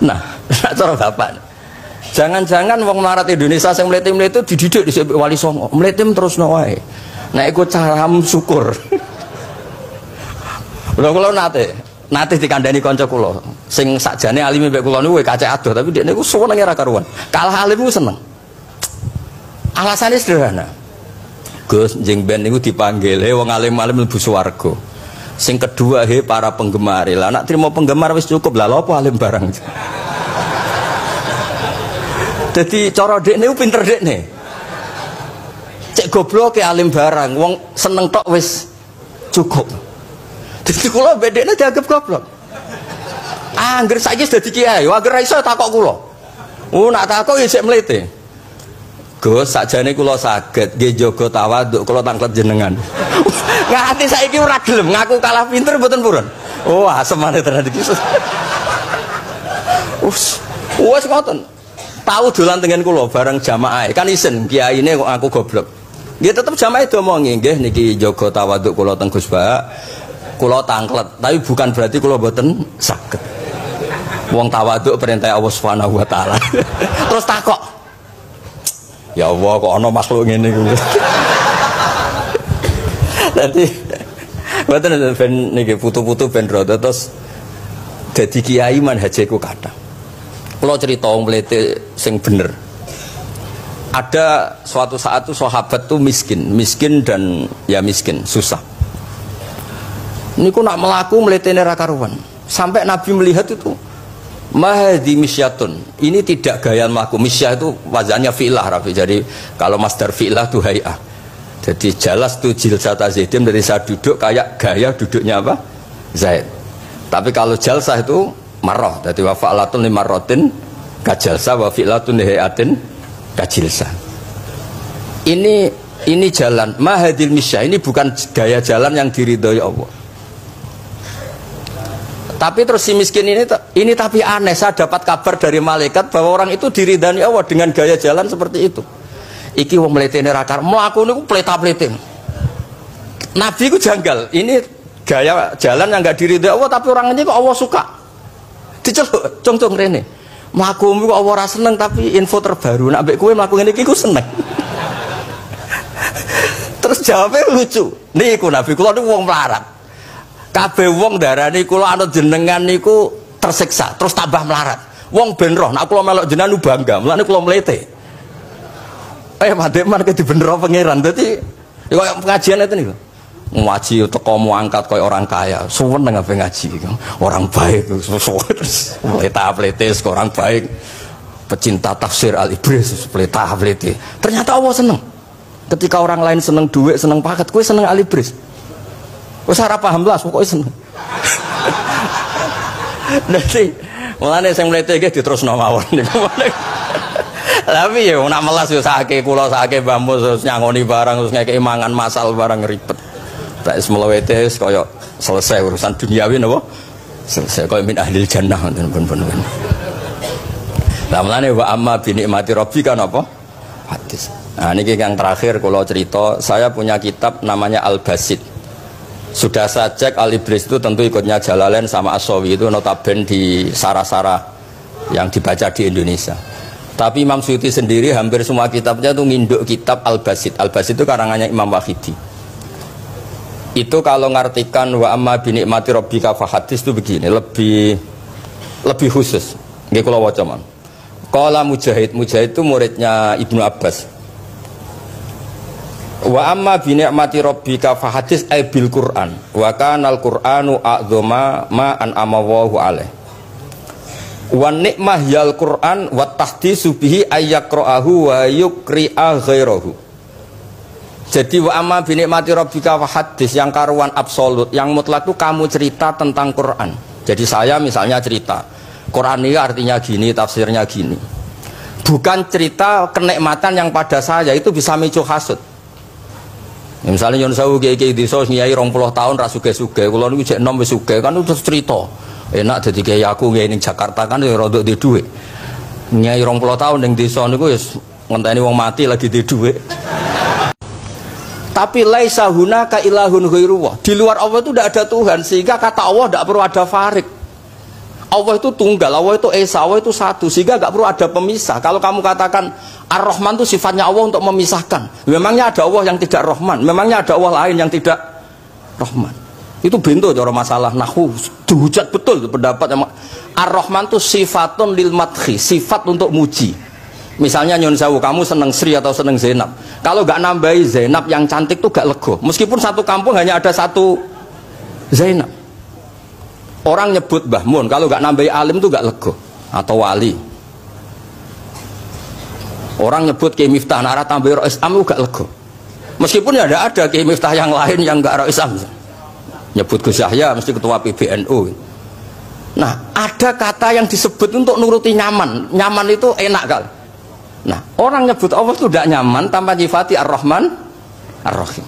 Nah, cara bapak. Jangan-jangan wong melarat Indonesia sing mletim-mletim dididik di Wali Songo. Mletim terus wae. Nek iku caramu syukur. Kula nate dikandani kanca kula sing sakjane alime mbek kula niku kacek adoh tapi dekne niku senenge ra karuan. Kalah alim ku seneng. Alasane sederhana. Gus njing ben niku dipanggil, wong alim-alim mlebu swarga. Sing kedua para penggemar. Lah nek trimo penggemar wis cukup lah lha apa alim barang. Dadi cara dekne ku pinter dekne. Cek goblok ke alim barang, wong seneng tok wis cukup. Jadi kula bedekne dianggap goblok. Angger saiki wis dadi kiai, angger ra iso takok kula. Nak takok ya sik mlete. Gus, sakjane kula saged nggih jaga tawaduk kula tanglet jenengan. Nganti saiki ora gelem ngaku kalah pinter mboten purun. Wah, semane tenan iki. Wes ngoten. Tahu dolan tengen kula bareng jamaah. Kan isin kiyaine kok aku goblok. Nggih tetep jamaah diomongi nggih niki jaga tawaduk kula teng Gus Ba. Kula tanglet, tapi bukan berarti kula mboten saged. Wong tawaduk perintah Allah Subhanahu wa taala. Terus takok. Ya Allah kok ana makhluk ngene iku. Dadi mboten ben niki putu-putu ben rada terus dadi kiai manhajiku kathah. Kula crita wong mlete sing bener. Ada suatu saat tuh sahabat tuh miskin dan ya miskin, susah. Niku nak melaku meletene ra karuan. Sampai Nabi melihat itu mahdi misyatun. Ini tidak gaya melaku. Misyah itu wazannya fi'lah Rafi. Jadi kalau masdar fi'lah itu hay'ah. Jadi jalas tu jilsata Zaidim dari saya duduk kayak gaya duduknya apa? Zaid. Tapi kalau jalsah itu marrah. Jadi wa fa'latun li marratin kajalsah wa fi'latun li hay'atin kajilsah. Ini jalan mahadil misyah. Ini bukan gaya jalan yang diridhoi Allah. Tapi terus si miskin ini tapi aneh, saya dapat kabar dari malaikat bahwa orang itu diridani Allah dengan gaya jalan seperti itu. Iki wong mletene rakar, mlaku niku pleta-plete. Nabi ku janggal. Ini gaya jalan yang enggak diridai Allah tapi orang ini kok Allah suka. Diceluk, cung-cung rene. Mlakumu kok Allah ora seneng tapi info terbaru nek mbek kowe mlaku ngene iki ku seneng. Terus jawabnya lucu. Niku Nabi kula niku wong melarat. Kabeh wong darani kula anut jenengan niku tersiksa, terus tambah melarat. Wong ben roh, nek kula melok jenengan bangga, mulane kula mlete. Padheman ke dibenero pangeran. Dadi kaya pengajian itu niku. Ngaji teko angkat kaya orang kaya, suwen nang ngaji iki. Orang baik terus pleta-pletes orang baik. Pecinta tafsir Al-Ibris, pleta-plete. Ternyata Allah seneng. Ketika orang lain seneng duit, seneng paket, kowe seneng Al-Ibris. Wes ora paham blas pokoke seneng. Dadi mulane sing mlete iki diterusno mawon niku. Tapi ya nak melas yo sake kula sake bambu terus nyangoni barang terus ngekeki mangan masal barang ribet. Tak semlewete kaya selesai urusan duniawi napa? Selesai kaya min ahli jannah ngoten-ngoten. Lah mulane wa amma bi nikmati rabbika napa? Hadis. Nah niki yang terakhir kula cerita, saya punya kitab namanya Al-Basit. Sudah saya cek Al-Ibris itu tentu ikutnya Jalalain sama As-Sawi itu notabene di Sarah-Sarah yang dibaca di Indonesia. Tapi Imam Suyuti sendiri hampir semua kitabnya itu nginduk kitab Al-Basit. Al-Basit itu karangannya Imam Wahidi. Itu kalau ngartikan wa amma bi nikmati rabbika fahadis itu begini, lebih khusus. Nggih kula waca mon. Qala Mujahid itu muridnya Ibnu Abbas. Wa amma bi ni'mati rabbika fahadis ay bil Qur'an wa kana al-Qur'anu a'dzama ma an'ama Allahu alaih wa ni'mah yal Qur'an wa tahdisu bihi ayyaqra'ahu wa yukri'a ghairahu. Jadi wa amma bi ni'mati rabbika fahadis yang karuan absolut, yang mutlak itu kamu cerita tentang Qur'an. Jadi saya misalnya cerita Qur'an ini artinya gini, tafsirnya gini. Bukan cerita kenikmatan yang pada saya itu bisa micu hasud. Ya, misalnya Yon Sawu kiai desa nyai 20 tahun ra sugih-sugih, kula niku jek enom wis sugih kan udah cerita. Enak dadi kiai aku kiai ning Jakarta kan ya rada di dhuwit. Nyai 20 tahun ning desa niku wis ngenteni wong mati lagi di dhuwit. Tapi laisa hunaka ilahun ghairullah. Di luar Allah itu tidak ada Tuhan, sehingga kata Allah tidak perlu ada farik. Allah itu tunggal, Allah itu esa, Allah itu satu, sehingga nggak perlu ada pemisah. Kalau kamu katakan Ar-Rahman itu sifatnya Allah untuk memisahkan, memangnya ada Allah yang tidak Rahman, memangnya ada Allah lain yang tidak Rahman. Itu bento cara masalah nahwu, dihujat betul pendapat Ar-Rahman itu sifatun lil madhi, sifat untuk muji. Misalnya nyon sewu, kamu seneng Sri atau seneng Zainab, kalau nggak nambahi Zainab yang cantik tuh gak lego, meskipun satu kampung hanya ada satu Zainab. Orang nyebut Mbah Mun, kalau nggak nambahi alim tuh gak lego, atau wali. Orang nyebut Kiai Miftah nara tambah Rois Am gak lego, meskipun ya ada Kiai Miftah yang lain yang gak Rois Am. Nyebut Gus Yahya mesti ketua PBNU. Nah, ada kata yang disebut untuk nuruti nyaman. Nyaman itu enak kali. Nah, orang nyebut Allah itu tidak nyaman tanpa nyifati Ar-Rahman Ar-Rahim.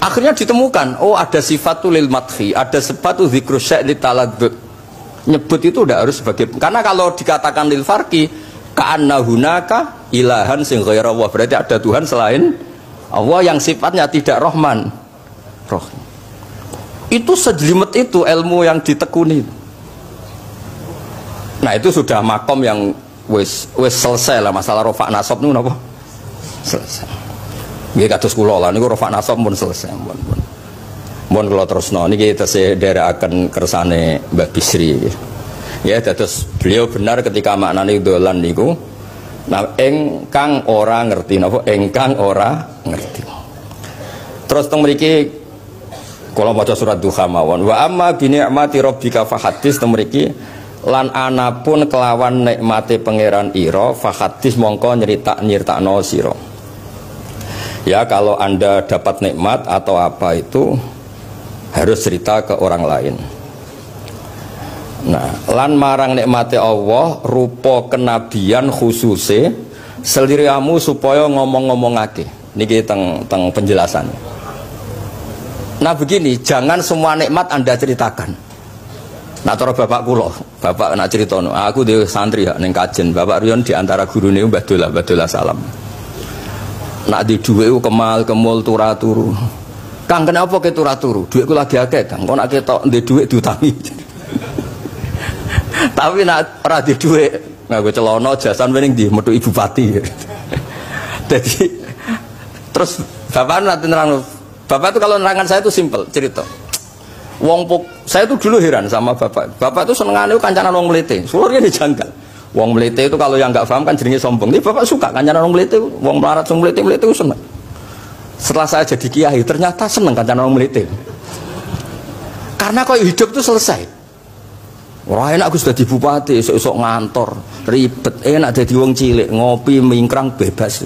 Akhirnya ditemukan, oh ada sifatul lil madhi, ada sifatu dzikru syai' li taladdud. Nyebut itu udah harus sebagai, karena kalau dikatakan lil farqi ka'anna hunaka ilahan sing ghaira Allah, berarti ada Tuhan selain Allah yang sifatnya tidak Rahman Rahim. Itu sejelimet itu ilmu yang ditekuni. Nah, itu sudah makom yang wis selesai lah masalah rofa nasab niku napa? Selesai. Nggih kados kula lah niku rofa nasab pun selesai. Mun kula terusno niki tesih nderekaken kersane Mbak Bisri. Ya, dados beliau benar ketika maknane dolan niku. Nah, engkang ora ngerti napa? Engkang ora ngerti. Terus teng mriki kula maca surat Duha mawon. Wa amma bi ni'mati rabbika fahadits teng mriki lan anapun kelawan nikmate pangeran ira fahadits mongko nyritakno sira. Ya, kalau Anda dapat nikmat atau apa itu harus cerita ke orang lain. Nah, lan marang nikmate Allah rupa kenabian khususe seliramu supaya ngomong-ngomongake. Niki teng penjelasan. Nah, begini, jangan semua nikmat Anda ceritakan. Nah, cara bapak kula, bapak nak ceritono, aku dhewe santri ya ning kajen, Bapak Riyon di antara gurune Mbah Dola Salam. Nak di dhuwit kemal kemul turu. Kang kenapa ke turu? Dhuwitku lagi akeh, Kang. Kok nak ketok ndek dhuwit diutangi. Tapi nak ora di dhuwit, nganggo celana jasan wening ndi metu Ibu Pati. Jadi terus bapak nanti nerang, bapak itu kalau nerangan saya itu simpel cerita. Saya itu dulu heran sama bapak. Bapak itu senengane kancanan wong mlete. Sulurnya dijanggal. Wong mlete itu kalau yang nggak paham kan jenenge sombong. Ini bapak suka kancanan wong mlete, wong melarat wong mlete itu seneng. Setelah saya jadi kiai ternyata seneng kancanan wong mlete. Karena kok hidup itu selesai. Wah, enak aku sudah di bupati, esok-esok ngantor, ribet, enak jadi wong cilik, ngopi, mingkrang, bebas.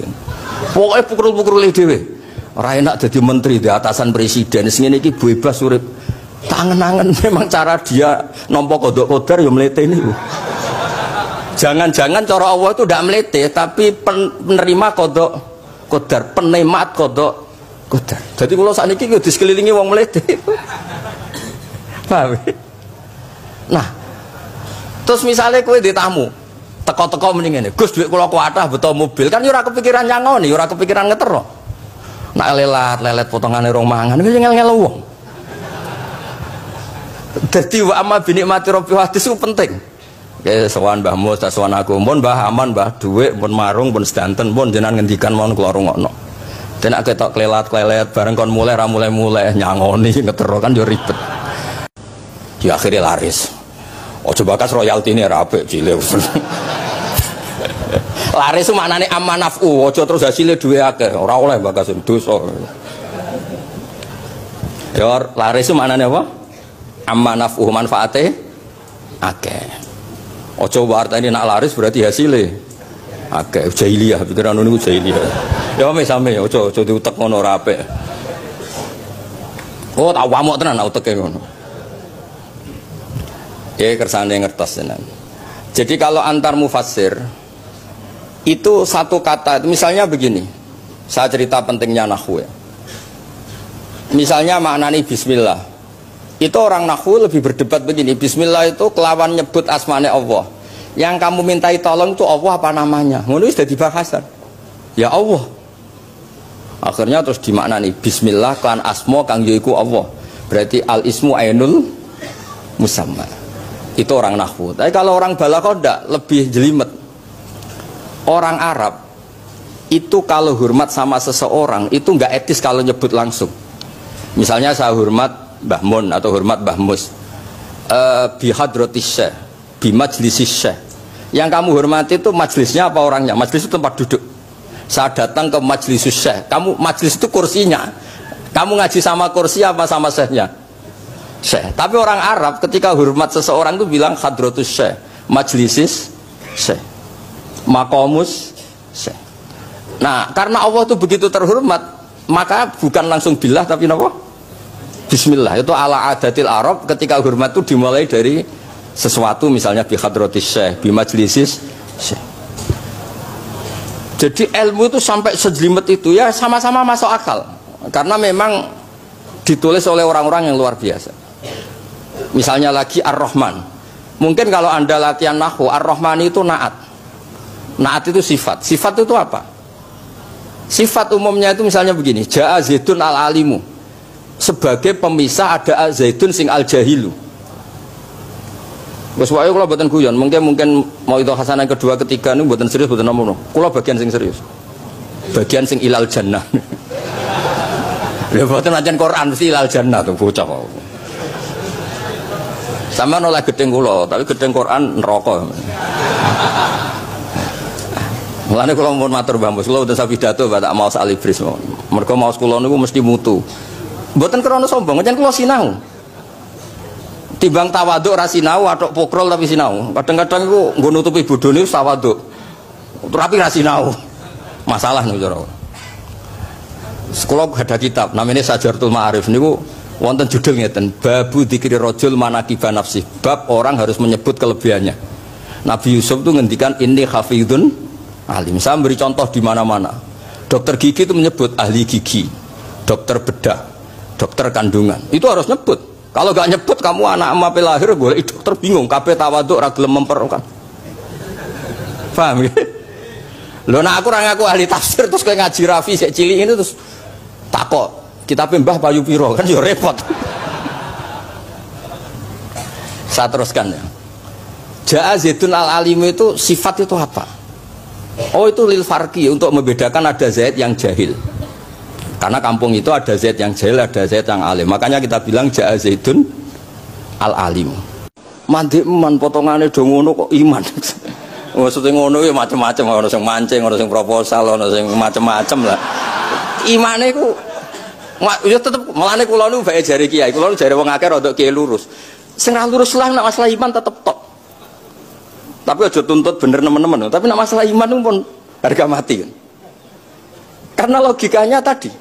Pokoknya pukul-pukul dhewe. Ora enak jadi menteri di atasan presiden, sing iki bebas urip. Tangan-tangan memang cara dia nampa kodok kodar ya mlete niku. Jangan-jangan cara Allah itu tidak melete, tapi penerima kodok kodar, penemat kodok kodar. Jadi kalau saat ini kita disekelilingi wong melete. Paham? Nah, terus misalnya kowe di tamu, teko-teko mendingan Gus duit kula kuatah betul mobil, kan ora kepikiran nyangoni, ora kepikiran ngetero. Nak lelet potongane rong mangan, wis ngel-ngel wong. Dadi wa amma bi nikmati rabbi hadis itu penting. Oke, sowan Mbah Mus, sowan aku, mun Mbah aman, Mbah dhuwit, mun marung, mun sedanten, mun jenengan ngendikan mon kula rungokno. Denak ketok klelat bareng kon mulai ra mulai nyangoni ngetero kan yo ribet. Di akhirnya laris. Ojo bakas royalti ini ra apik cilik. Laris itu maknane amanafu, ojo terus hasilnya duwe akeh, ora oleh bakas dosa. Ya laris itu maknane apa? Amanafu manfaate akeh. Ojo artine nak laris berarti hasilnya akeh. Jahiliyah pikiran niku jahiliyah. Ya same ojo diutek ngono ora apik. Oh tak wamuk tenan uteke ngono. Ya kersane ngertos tenan. Jadi kalau antar mufassir itu satu kata, misalnya begini, saya cerita pentingnya nahwu ya. Misalnya maknani bismillah, itu orang nahwu lebih berdebat begini, bismillah itu kelawan nyebut asmane Allah, yang kamu mintai tolong itu Allah apa namanya, ngono sudah dibahasan ya Allah. Akhirnya terus dimaknani bismillah kan asmo kang yaiku Allah, berarti al ismu ainul musamma. Itu orang nahwu. Tapi kalau orang balaghah ndak, lebih jelimet. Orang Arab itu kalau hormat sama seseorang itu nggak etis kalau nyebut langsung. Misalnya saya hormat Mbah Mun atau hormat Mbah Mus, bi hadratis syekh, bi majlisis syekh. Yang kamu hormati itu majlisnya apa orangnya? Majlis itu tempat duduk. Saya datang ke majlisus syekh. Kamu majlis itu kursinya. Kamu ngaji sama kursi apa sama syekhnya? Syekh. Tapi orang Arab ketika hormat seseorang itu bilang hadratus syekh, majlisis syekh, maqamus syekh. Nah, karena Allah itu begitu terhormat, maka bukan langsung billah tapi apa? Bismillah. Itu ala adatil Arab, ketika hormat itu dimulai dari sesuatu, misalnya bi hadratis syekh, bi majlisis syekh. Jadi ilmu itu sampai sejelimet itu ya sama-sama masuk akal. Karena memang ditulis oleh orang-orang yang luar biasa. Misalnya lagi Ar-Rahman. Mungkin kalau Anda latihan nahwu, Ar-Rahman itu naat. Naat itu sifat. Sifat itu apa? Sifat umumnya itu misalnya begini, Ja'a Zaidun al-alimu. Sebagai pemisah ada Zaidun sing al-jahilu. Wes wae kula mboten guyon, mungkin mau itu hasanah kedua ketiga niku mboten serius mboten nomo. Kula bagian sing serius. Bagian sing ilal jannah. Lha mboten ancen Quran mesti ilal jannah tuh bocah kok. Sama nolak gedeng kula, tapi gedeng Quran neraka. Mulane kula mun matur Mbah Mus, kula mboten sapidato tak mau sak libris. Mergo maos kula niku mesti mutu. Mboten krana sombong, ancen kula sinau. Timbang tawaduk ra sinau, atok pokrol tapi sinau. Kadang-kadang iku nggo nutupi bodhone tawaduk. Tapi ra sinau. Masalah niku cara. Sekolah ada kitab namanya Sajartul Ma'arif niku wonten judul ngeten, babu dzikri rajul manaqiba nafsi. Bab orang harus menyebut kelebihannya. Nabi Yusuf itu ngendikan inni hafidun alim. Saya beri contoh di mana-mana. Dokter gigi itu menyebut ahli gigi, dokter bedah, dokter kandungan. Itu harus nyebut. Kalau gak nyebut kamu anak emak lahir boleh dokter bingung, kabeh tawaduk ra gelem memperkan. Paham ya? Lho nek aku ora ngaku ahli tafsir terus kowe ngaji Rafi sik cilik ini terus takok, kitab Mbah Payu Piro kan ya repot. Saya teruskan ya. Ja'a Zaidun al-alim itu sifat itu apa? Oh itu lil farqi, untuk membedakan ada Zaid yang jahil. Karena kampung itu ada Zaid yang jahil, ada Zaid yang alim. Makanya kita bilang Ja'a Zaidun al-alim. Mandek man potongane do ngono kok iman. Maksudnya ngono ya macam-macam, ono sing mancing, ono sing proposal, ono sing macam-macam lah. Imane ku ya tetep melane kula niku bae jare kiai, kula niku jare wong akeh rada kiai lurus. Sing ra lurus lah nek masalah iman tetep tok. Tapi aja tuntut bener teman-teman, tapi nek masalah iman itu pun harga mati kan. Karena logikanya tadi.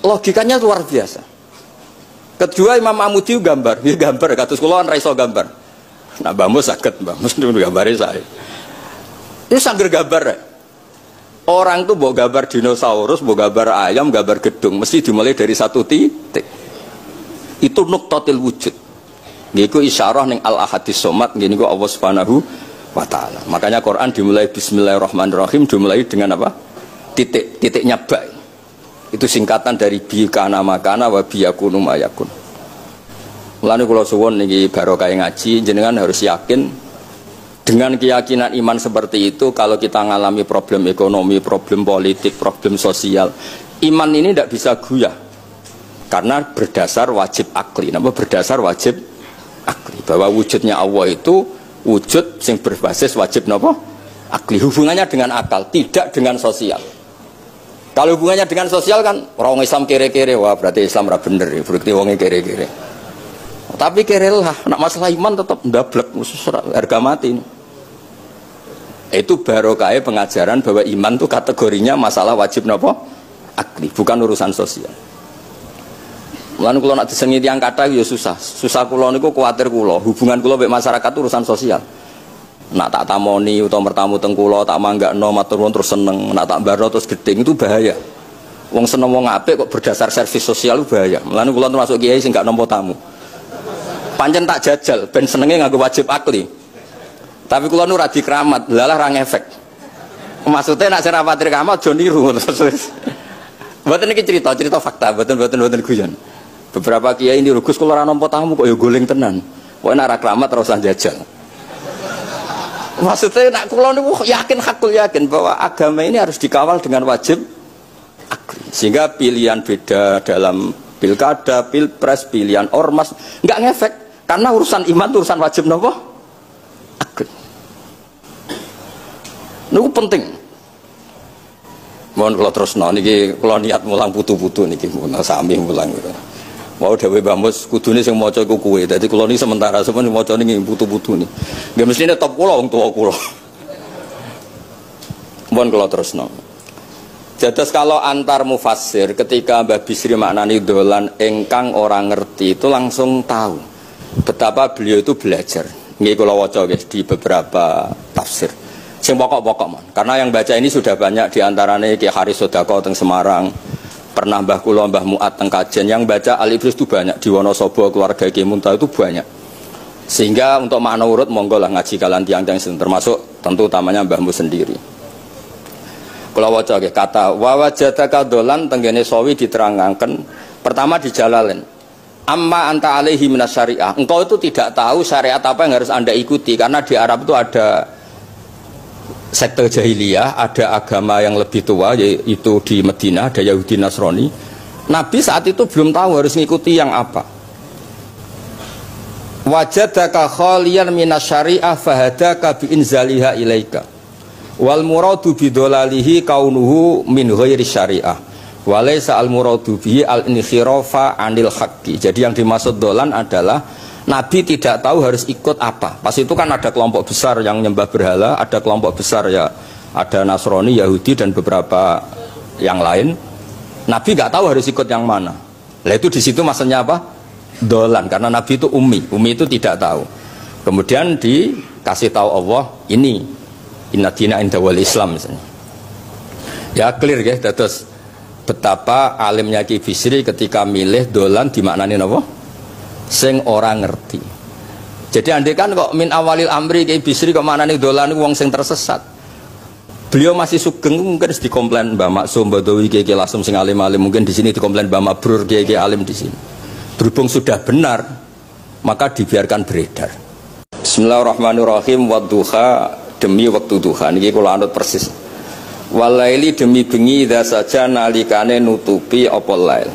Logikanya luar biasa. Kedua Imam Amudi gambar, dia gambar kados kula ora iso gambar. Nah Mbah Mus saged, Mbah Mus niku gambare saya. Ini sangger gambar ya. Orang tuh mau gambar dinosaurus, mau gambar ayam, gambar gedung, mesti dimulai dari satu titik. Itu nuqtatil wujud. Niku isyarah ning al-ahadis somad, niku Allah Subhanahu wa taala. Makanya Quran dimulai bismillahirrahmanirrahim, dimulai dengan apa? Titiknya ba. Itu singkatan dari bi kana makana wa bi yakunu mayakun. Mulane kula suwun niki barokah ngaji, jenengan harus yakin dengan keyakinan iman seperti itu. Kalau kita ngalami problem ekonomi, problem politik, problem sosial, iman ini tidak bisa goyah karena berdasar wajib akli. Napa berdasar wajib akli? Bahwa wujudnya Allah itu wujud yang berbasis wajib napa? Akli. Hubungannya dengan akal, tidak dengan sosial. Kalau hubungannya dengan sosial kan orang Islam kere-kere, wah berarti Islam ra bener, berarti wonge kere-kere. Tapi kere lah, nak masalah iman tetap ndablek, harga mati. Itu barokah pengajaran bahwa iman itu kategorinya masalah wajib napa? Akli, bukan urusan sosial. Mulane kula nak disengi tiyang kathah ya susah. Susah kula niku kuwatir kula, hubungan kula mek masyarakat urusan sosial. Nak tak tamoni utawa mertamu teng kula tak manggakno matur nuwun terus seneng, nak tak barno terus gedeng itu bahaya. Wong seneng wong apik kok berdasar servis sosial itu bahaya. Mulane kula termasuk kiai sing gak nampa tamu. Pancen tak jajal ben senenge nganggo wajib akli. Tapi kula nu ra dikramat, lalah ra ngefek. Maksudnya nak sing ra patir kamat aja niru terus. Mboten iki cerita fakta, mboten guyon. Beberapa kiai ini Gus kula ora nampa tamu kok ya goling tenan. Pokoke nek ora kramat terus jajal. Maksudnya nak kula niku yakin hakul yakin bahwa agama ini harus dikawal dengan wajib akli. Sehingga pilihan beda dalam pilkada, pilpres, pilihan ormas enggak ngefek karena urusan iman urusan wajib napa? Akli. Niku penting. Mohon kalau terus niki kalau niat mulang putu-putu niki mun sami mulang gitu. Mau dhewe Mbah Mus kudune sing maca iku kowe. Dadi kula niki sementara sampeyan maca niki putu-putu niki. Nggih mestine top kula wong tuwa kula. Mohon kalau terus Jados kalau antar mufassir ketika Mbah Bisri maknani dolan engkang orang ngerti itu langsung tahu betapa beliau itu belajar. Nggih kula waca guys di beberapa tafsir. Sing pokok-pokok man. Karena yang baca ini sudah banyak diantaranya Ki Haris Sodako teng Semarang, pernah Mbah Kula Mbah Muat teng Kajen, yang baca Al-Ibris itu banyak di Wonosobo keluarga Ki Munta itu banyak. Sehingga untuk makna urut monggo lah ngaji kalian tiang-tiang termasuk tentu utamanya Mbahmu sendiri. Kula waca nggih kata wa wajadaka dolan tenggene sawi diterangkan pertama di Jalalain. Amma anta alaihi minas syariah. Engkau itu tidak tahu syariat apa yang harus Anda ikuti karena di Arab itu ada sekte jahiliyah, ada agama yang lebih tua yaitu di Madinah ada Yahudi Nasrani. Nabi saat itu belum tahu harus mengikuti yang apa. Wajadaka khaliyan minas syariah fahadaka bi inzaliha ilaika. Wal muradu bidolalihi kaunuhu min ghairi syariah. Walaysa al muradu bihi al inkhirafa anil haqqi. Jadi yang dimaksud dolan adalah Nabi tidak tahu harus ikut apa. Pas itu kan ada kelompok besar yang nyembah berhala, ada kelompok besar ya, ada Nasrani, Yahudi dan beberapa yang lain. Nabi nggak tahu harus ikut yang mana. Lah itu di situ maksudnya apa? Dolan, karena Nabi itu ummi itu tidak tahu. Kemudian dikasih tahu Allah ini inna dina inda wal Islam misalnya. Ya clear ya, terus betapa alimnya Ki Bisri ketika milih dolan dimaknani apa? Sing orang ngerti. Jadi andai kan kok min awalil amri Ki Bisri kok maknane dolan wong sing tersesat. Beliau masih sugeng mungkin dikomplain Mbah Maksum Badawi Ki Lasem sing alim-alim, mungkin di sini dikomplain Mbah Mabrur Ki alim di sini. Berhubung sudah benar maka dibiarkan beredar. Bismillahirrahmanirrahim wadduha demi waktu duha niki kula anut persis. Walaili demi bengi idza saja nalikane nutupi apa lail.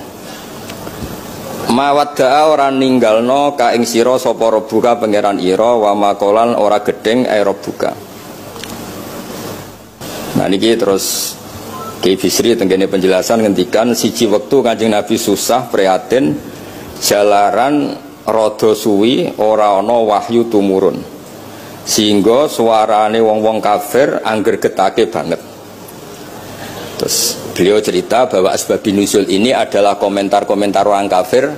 Mawadda'a ora ninggalno ka ing sira sapa Rabbuka pangeran ira wa makolan ora gedeng ae Rabbuka. Nah niki terus Ki Bisri tenggene penjelasan ngendikan siji wektu Kanjeng Nabi susah prihatin jalaran rada suwi ora ana wahyu tumurun. Sehingga suarane wong-wong kafir angger getake banget. Terus beliau cerita bahwa asbabun nuzul ini adalah komentar-komentar orang kafir.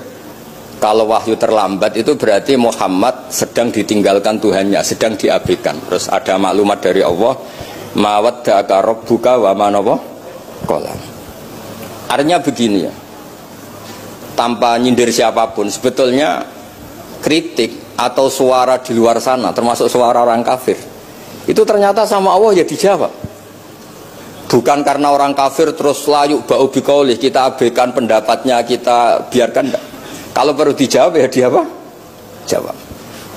Kalau wahyu terlambat itu berarti Muhammad sedang ditinggalkan Tuhannya, sedang diabaikan. Terus ada maklumat dari Allah, mawaddaka rabbuka wa ma qala. Artinya begini ya, tanpa nyindir siapapun, sebetulnya kritik atau suara di luar sana, termasuk suara orang kafir, itu ternyata sama Allah ya dijawab. Bukan karena orang kafir terus layuk bau bikaulih kita abaikan pendapatnya, kita biarkan enggak. Kalau perlu dijawab ya dia apa? Jawab.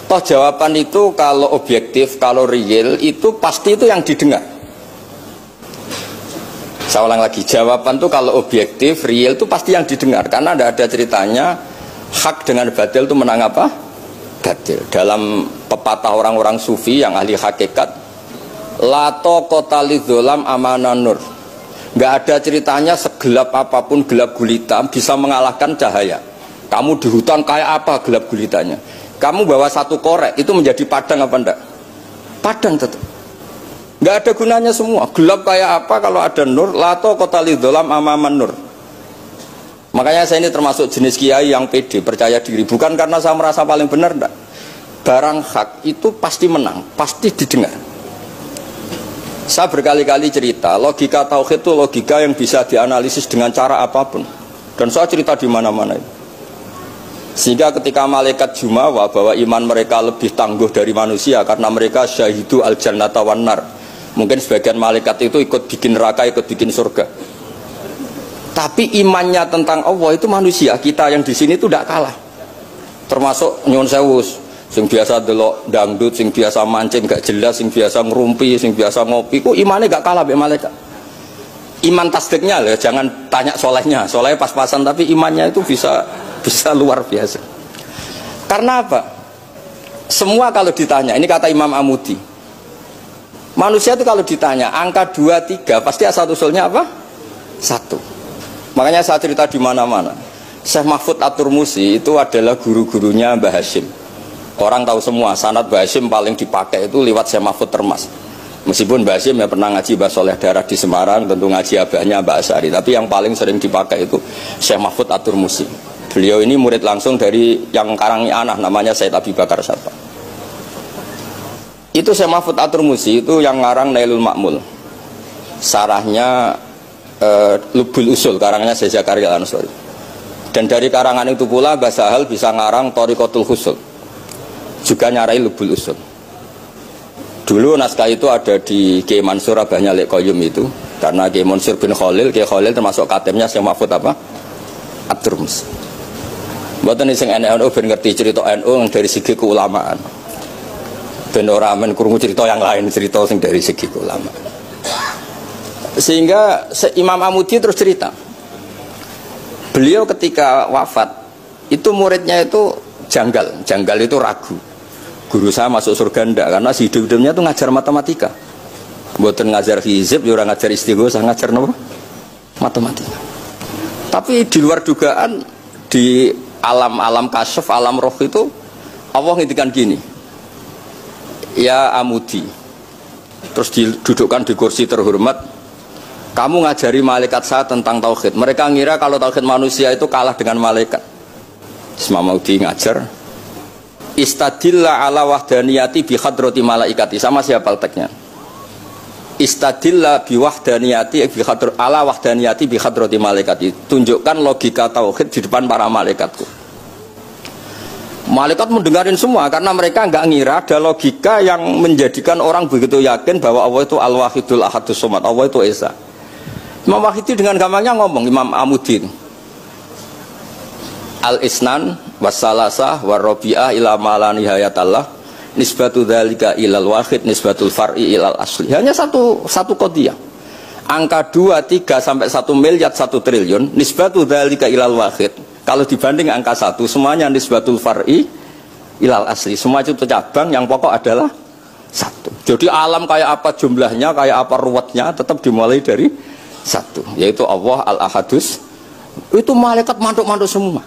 Toh jawaban itu kalau objektif, kalau real itu pasti itu yang didengar. Saya ulang lagi, jawaban itu kalau objektif, real itu pasti yang didengar. Karena tidak ada ceritanya hak dengan batil itu menang apa? Batil. Dalam pepatah orang-orang sufi yang ahli hakikat, lato kota lidzolam amanan nur. Nggak ada ceritanya segelap apapun gelap gulita bisa mengalahkan cahaya. Kamu di hutan kayak apa gelap gulitanya? Kamu bawa satu korek itu menjadi padang apa enggak? Padang tetap. Nggak ada gunanya semua. Gelap kayak apa kalau ada nur? Lato kota lidzolam amanan nur. Makanya saya ini termasuk jenis kiai yang pede, percaya diri. Bukan karena saya merasa paling benar enggak. Barang hak itu pasti menang, pasti didengar. Saya berkali-kali cerita, logika tauhid itu logika yang bisa dianalisis dengan cara apapun. Dan saya cerita di mana-mana. Sehingga ketika malaikat jumawa bahwa iman mereka lebih tangguh dari manusia karena mereka syahidu al-jannata wan nar. Mungkin sebagian malaikat itu ikut bikin neraka, ikut bikin surga. Tapi imannya tentang Allah itu manusia kita yang di sini itu tidak kalah. Termasuk nyuwun sewu, sing biasa delok dangdut, sing biasa mancing gak jelas, sing biasa ngerumpi, sing biasa ngopi, kok imannya gak kalah be malaikat. Iman tasdiknya loh, jangan tanya solehnya, soleh pas-pasan, tapi imannya itu bisa luar biasa. Karena apa? Semua kalau ditanya, ini kata Imam Amudi, manusia itu kalau ditanya angka 2, 3 pasti asal usulnya apa? 1. Makanya saya cerita di mana-mana. Syekh Mahfud At-Turmusi itu adalah guru-gurunya Mbah Hashim. Orang tahu semua sanad Mbah Hashim paling dipakai itu lewat Syekh Mahfud Termas. Meskipun Mbah Hashim ya pernah ngaji Mbah Soleh Darah di Semarang, tentu ngaji abahnya Mbah Asyari. Tapi yang paling sering dipakai itu Syekh Mahfud At-Turmusi. Beliau ini murid langsung dari yang karangi anak namanya Said Abi Bakar Sapa. Itu Syekh Mahfud At-Turmusi itu yang ngarang Nailul Ma'mul. Sarahnya Lubul Usul, karangannya Syekh Zakaria Al-Ansari. Dan dari karangan itu pula Mbah Sahal bisa ngarang Thariqatul Husul, juga nyarai Lubul Usul. Dulu naskah itu ada di Kiai Mansur abahnya Lek Qayyum itu, karena Kiai Mansur bin Khalil, Kiai Khalil termasuk katemnya Syekh Mahfud apa? At-Turmusi. Mboten sing NU ben ngerti cerita NU dari segi keulamaan. Ben ora men krungu cerita yang lain, cerita sing dari segi keulamaan. Sehingga Imam Amudi terus cerita, beliau ketika wafat itu muridnya itu janggal itu ragu, guru saya masuk surga enggak, karena si hidup-hidupnya itu ngajar matematika, bukan ngajar hizib, juga ngajar istighosah, ngajar apa? Matematika. Tapi di luar dugaan, di alam kasyaf, alam roh itu Allah ngintikan gini, ya Amudi, terus didudukkan di kursi terhormat, kamu ngajari malaikat saya tentang tauhid. Mereka ngira kalau tauhid manusia itu kalah dengan malaikat. Imam Maudi ngajar, istadilla ala wahdaniyati bi hadrati malaikati. Sama siapa teksnya? Istadilla bi wahdaniyati bi hadr ala wahdaniyati bi hadrati malaikati. Tunjukkan logika tauhid di depan para malaikatku. Malaikat mendengarin semua karena mereka nggak ngira ada logika yang menjadikan orang begitu yakin bahwa Allah itu Al-Wahidul Ahadus Somad, Allah itu Esa. Imam Wahidi dengan gampangnya ngomong, Imam Amudi, Al-Isnan wassalasah warrobi'ah ila mala nihayatallah nisbatu dzalika ilal wahid nisbatul far'i ilal asli. Hanya satu qadiyah. Angka 2, 3 sampai 1 miliar 1 triliun nisbatu dzalika ilal wahid. Kalau dibanding angka 1 semuanya nisbatul far'i ilal asli. Semua itu cabang, yang pokok adalah 1. Jadi alam kayak apa jumlahnya, kayak apa ruwetnya tetap dimulai dari 1, yaitu Allah Al-Ahadus. Itu malaikat mantuk-mantuk semua.